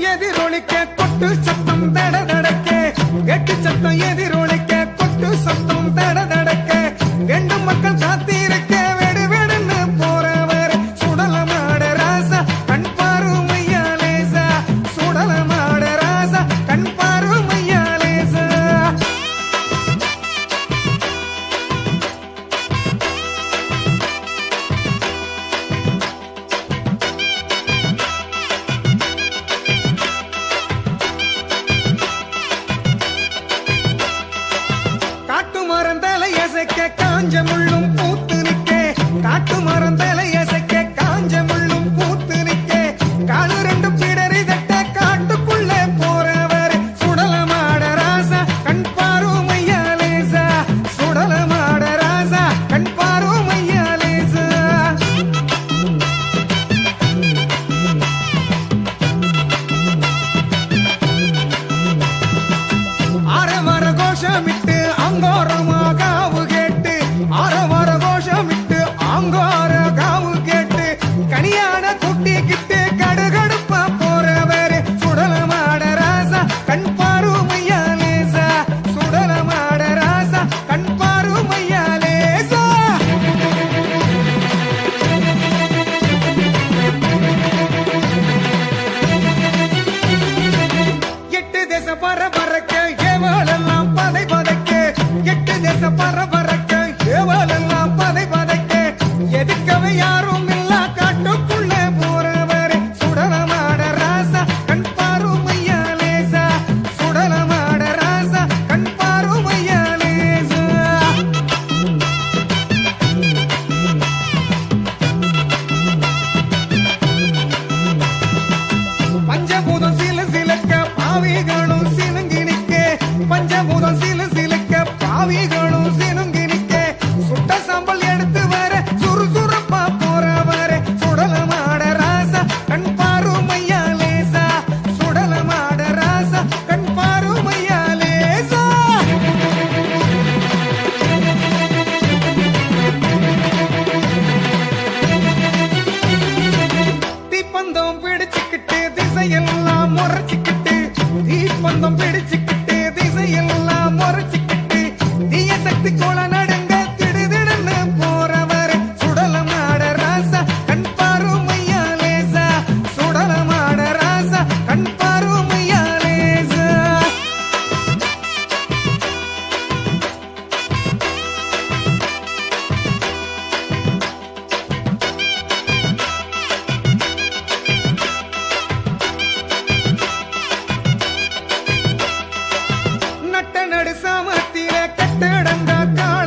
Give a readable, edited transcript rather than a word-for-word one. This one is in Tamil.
எதிரொலிக்க கொட்டு சத்தம் தட தடக்க கெட்டு சத்தம் எதிரொலிக்க கொட்டு சத்தம் தட தடக்க ரெண்டு மக்கள் காத்திருக்க வெடு வெடுன்னு போறவர் சுடலமாட ராசா கண் பாருமையா லேசா சுடலமாட ராசா கண் பாருமையா லேசா காட்டு மரம் தலையசைக்க காஞ்ச முள்ளும் பூத்து நிக்க காட்டு மரம் தலையசைக்க காஞ்ச முள்ளும் பூத்து நிக்க காலு ரெண்டு பிடரி தட்ட காட்டுக்குள்ள போறவர் சுடலமாட ராசா கண் பாருமையா லேசா சுடலமாட ராசா கண் பாருமையா லேசா அரவர கோஷமிட்டு அங்கோரமா காவு கேட்டு அரவர கோஷமிட்டு அங்கோர காவு கேட்டு கனியான குட்டிக்கிட்டு கடுகடுப்பா போறவர் சுடலமாட ராசா கண் பாருமையா லேசா சுடலமாட ராசா கண் பாருமையா லேசா எட்டு தேச பரபரக்க ஏவலெல்லாம் பதை பதைக்க எட்டு தேச பரபரக்க ஏவலெல்லாம் பதை பதைக்க எதுக்கவே யாரும் இல்ல காட்டுக்குள்ள போறவர் சுடலமாட ராசா கண் பாருமையா லேசா சுடலமாட ராசா கண் பாருமையா லேசா பஞ்சபூதம் சில சிலக்க பாவிகளும் சினுங்கி நிக்க பஞ்சபூதம் சில சிலக்க பாவிகளும் சினுங்கி நிக்க சுட்ட சாம்பல் எடுத்து வர சுறுசுறுப்பா போறவர் சுடலமாட ராசா கண் பாருமையா லேசா சுடலமாட ராசா கண் பாருமையா லேசா தீப்பந்தம் பிடிச்சுக்கிட்டு திசையெல்லாம் முறைச்சுக்கிட்டு தீப்பந்தம் பிடிச்சுக்கிட்டு திசையெல்லாம் முறைச்சுக்கிட்டு தீய சக்தி கோல நடுங்க திடுதிடுன்னு போறவர் சுடலமாட ராசா கண் பாருமையா லேசா சுடலமாட ராசா கண் பாருமையா லேசா நட்ட நடு சாமத்தில கட்டடங்கா கால